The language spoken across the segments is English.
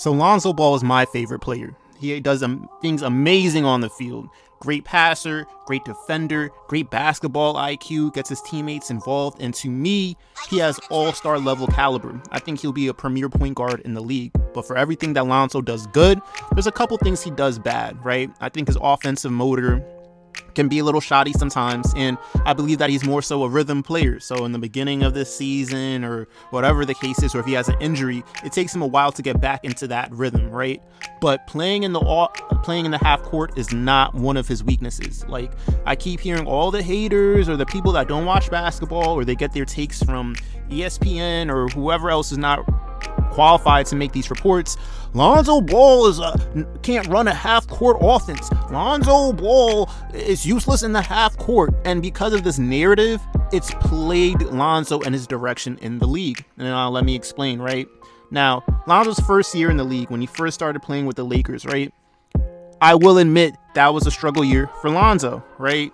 So LoNzO BaLl is my favorite player. He does things amazing on the field. Great passer, great defender, great basketball IQ, gets his teammates involved, and to me, he has all-star level caliber. I think he'll be a premier point guard in the league. But for everything that LoNzO does good, there's a couple things he does bad, right? I think his offensive motor can be a little shoddy sometimes, and I believe that he's more so a rhythm player. So in the beginning of this season, or whatever the case is, or if he has an injury, it takes him a while to get back into that rhythm, right? But playing in the half court is not one of his weaknesses. Like, I keep hearing all the haters or the people that don't watch basketball, or they get their takes from ESPN or whoever else is not qualified to make these reports. LoNzO BaLl can't run a half-court offense. LoNzO BaLl is useless in the half-court. And because of this narrative, it's plagued LoNzO and his direction in the league. And let me explain, right? Now, LoNzO's first year in the league, when he first started playing with the Lakers, right? I will admit that was a struggle year for LoNzO, right?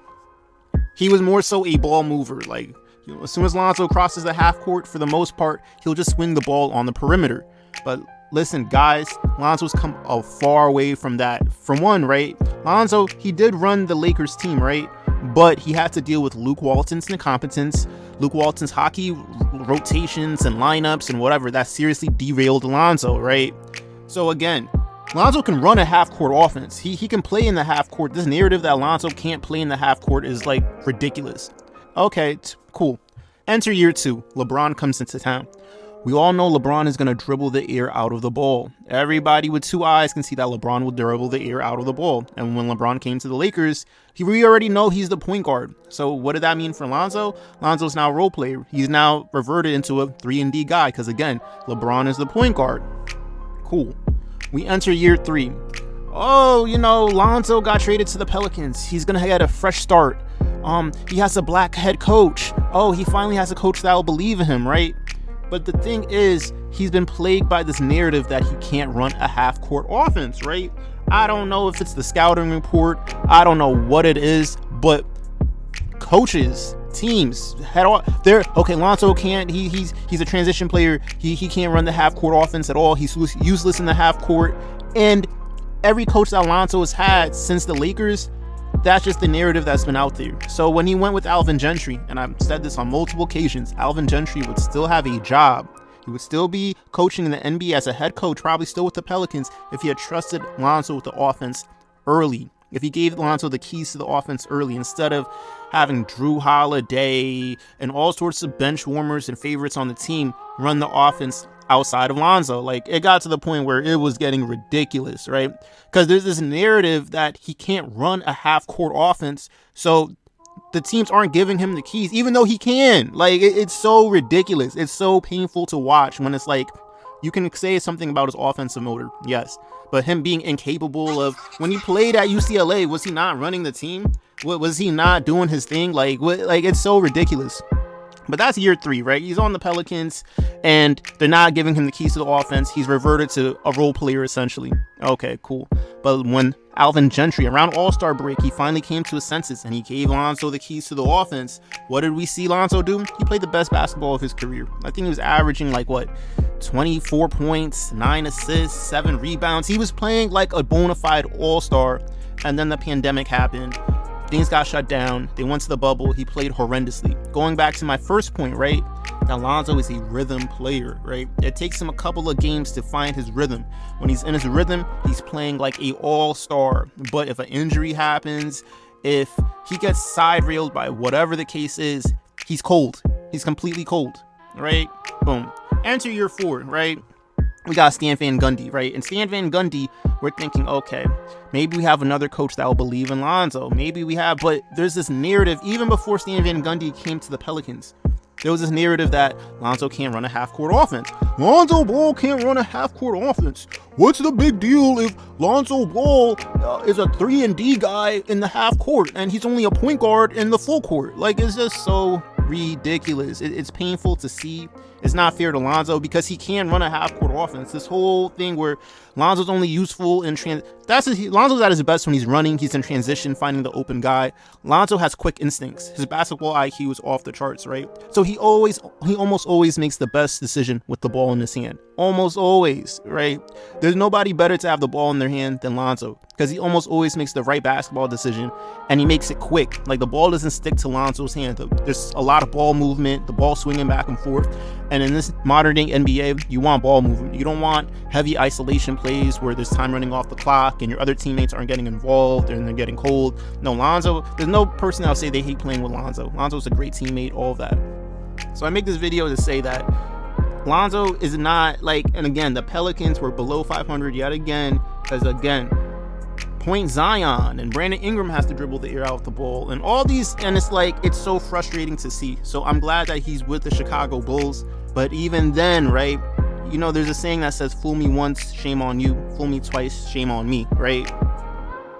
He was more so a ball mover. Like, as soon as LoNzO crosses the half court, for the most part, he'll just swing the ball on the perimeter. But listen, guys, LoNzO's come a far way from that. For one, right, LoNzO, he did run the Lakers team, right? But he had to deal with Luke Walton's incompetence, Luke Walton's hockey rotations and lineups and whatever. That seriously derailed LoNzO, right? So again, LoNzO can run a half-court offense. He can play in the half-court. This narrative that LoNzO can't play in the half-court is, like, ridiculous. Okay, cool. Enter year 2. LeBron comes into town. We all know LeBron is going to dribble the air out of the ball. Everybody with 2 eyes can see that LeBron will dribble the air out of the ball. And when LeBron came to the Lakers, we already know he's the point guard. So what did that mean for LoNzO? LoNzO's now a role player. He's now reverted into a 3-and-D guy because, again, LeBron is the point guard. Cool. We enter year 3. Oh, LoNzO got traded to the Pelicans. He's going to get a fresh start. He has a black head coach. Oh, he finally has a coach that will believe in him, right? But the thing is, he's been plagued by this narrative that he can't run a half-court offense, right? I don't know if it's the scouting report. I don't know what it is, but coaches, teams, LoNzO can't. He's a transition player. He can't run the half-court offense at all. He's useless in the half-court. And every coach that LoNzO has had since the Lakers, that's just the narrative that's been out there. So when he went with Alvin Gentry, and I've said this on multiple occasions, Alvin Gentry would still have a job. He would still be coaching in the NBA as a head coach, probably still with the Pelicans, if he had trusted LoNzO with the offense early. If he gave LoNzO the keys to the offense early, instead of having Drew Holiday and all sorts of bench warmers and favorites on the team run the offense outside of LoNzO. Like, it got to the point where it was getting ridiculous, right? Because there's this narrative that he can't run a half-court offense, so the teams aren't giving him the keys, even though he can. Like, it's so ridiculous. It's so painful to watch when it's like, you can say something about his offensive motor, yes, but him being incapable of, when he played at UCLA, was he not running the team? Was he not doing his thing? Like, it's so ridiculous. But that's year 3, right? He's on the Pelicans, and they're not giving him the keys to the offense. He's reverted to a role player, essentially. Okay, cool. But when Alvin Gentry, around All-Star break, he finally came to his senses, and he gave LoNzO the keys to the offense. What did we see LoNzO do? He played the best basketball of his career. I think he was averaging, 24 points, 9 assists, 7 rebounds. He was playing like a bona fide All-Star, and then the pandemic happened. Things got shut down. They went to the bubble. He played horrendously. Going back to my first point, right? That LoNzO is a rhythm player, right? It takes him a couple of games to find his rhythm. When he's in his rhythm, he's playing like a all-star. But if an injury happens, if he gets side railed by whatever the case is, he's cold. He's completely cold, right? Boom. Enter year 4, right? We got Stan Van Gundy, right? And Stan Van Gundy, we're thinking, okay, maybe we have another coach that will believe in LoNzO. Maybe we have, but there's this narrative, even before Stan Van Gundy came to the Pelicans, there was this narrative that LoNzO can't run a half-court offense. LoNzO BaLl can't run a half-court offense. What's the big deal if LoNzO BaLl is a 3-and-D guy in the half-court and he's only a point guard in the full court? Like, it's just so ridiculous. It's painful to see. It's not fair to LoNzO because he can run a half-court offense. This whole thing where LoNzO's only useful in LoNzO's at his best when he's running, he's in transition, finding the open guy. LoNzO has quick instincts. His basketball IQ is off the charts, right? So he almost always makes the best decision with the ball in his hand. Almost always, right? There's nobody better to have the ball in their hand than LoNzO, because he almost always makes the right basketball decision, and he makes it quick. Like, the ball doesn't stick to LoNzO's hand. There's a lot of ball movement, the ball swinging back and forth. And in this modern day NBA, you want ball movement. You don't want heavy isolation plays where there's time running off the clock and your other teammates aren't getting involved and they're getting cold. No, LoNzO, there's no person that'll say they hate playing with LoNzO. LoNzO's a great teammate, all of that. So I make this video to say that LoNzO is not like, and again, the Pelicans were below 500 yet again, because again, Point Zion and Brandon Ingram has to dribble the air out of the ball and all these, and it's like, it's so frustrating to see. So I'm glad that he's with the Chicago Bulls, but even then, right, you know, there's a saying that says, fool me once, shame on you, fool me twice, shame on me, right?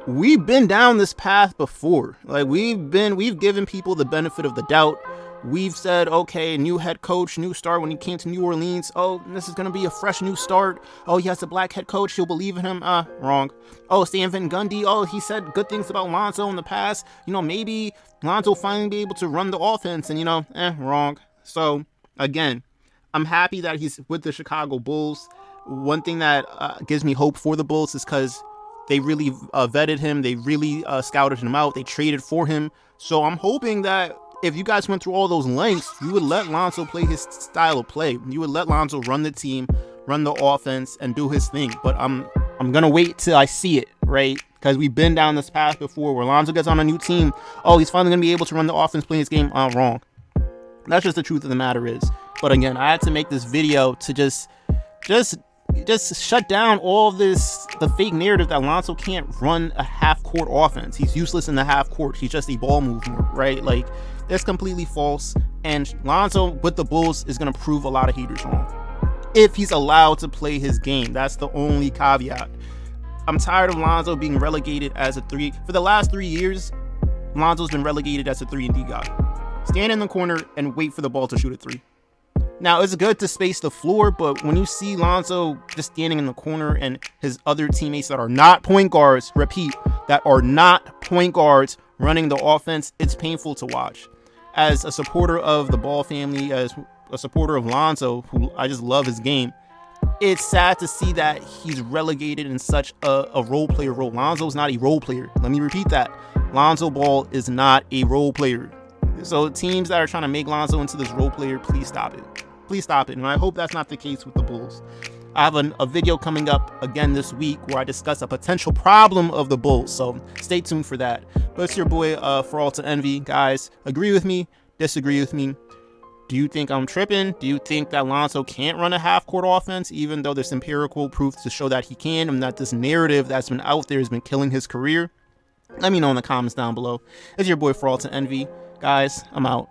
We've been down this path before. Like, we've given people the benefit of the doubt. We've said, okay, new head coach, new start. When he came to New Orleans, oh, this is going to be a fresh new start. Oh, he has a black head coach, you'll believe in him. Wrong. Oh, Stan Van Gundy, oh, he said good things about LoNzO in the past. You know, maybe LoNzO finally be able to run the offense, and, you know, wrong. So, again, I'm happy that he's with the Chicago Bulls. One thing that gives me hope for the Bulls is because they really vetted him. They really scouted him out. They traded for him. So I'm hoping that if you guys went through all those lengths, you would let LoNzO play his style of play. You would let LoNzO run the team, run the offense, and do his thing. But I'm gonna wait till I see it, right? Because we've been down this path before where LoNzO gets on a new team. Oh, he's finally gonna be able to run the offense, play his game. Wrong. That's just the truth of the matter is. But again, I had to make this video to just shut down all this, the fake narrative that LoNzO can't run a half-court offense. He's useless in the half-court. He's just a ball mover, right? Like, that's completely false. And LoNzO with the Bulls is going to prove a lot of haters wrong if he's allowed to play his game. That's the only caveat. I'm tired of LoNzO being relegated as a 3. For the last 3 years, LoNzO's been relegated as a 3-and-D guy. Stand in the corner and wait for the ball to shoot a 3. Now, it's good to space the floor, but when you see LoNzO just standing in the corner and his other teammates that are not point guards, repeat, that are not point guards running the offense, it's painful to watch. As a supporter of the BaLl family, as a supporter of LoNzO, who I just love his game, it's sad to see that he's relegated in such a role player role. LoNzO's not a role player. Let me repeat that. LoNzO Ball is not a role player. So teams that are trying to make LoNzO into this role player, please stop it. Please stop it. And I hope that's not the case with the Bulls. I have a video coming up again this week where I discuss a potential problem of the Bulls. So stay tuned for that. But it's your boy, For All to Envy. Guys, agree with me, disagree with me. Do you think I'm tripping? Do you think that LoNzO can't run a half-court offense, even though there's empirical proof to show that he can, and that this narrative that's been out there has been killing his career? Let me know in the comments down below. It's your boy, For All to Envy. Guys, I'm out.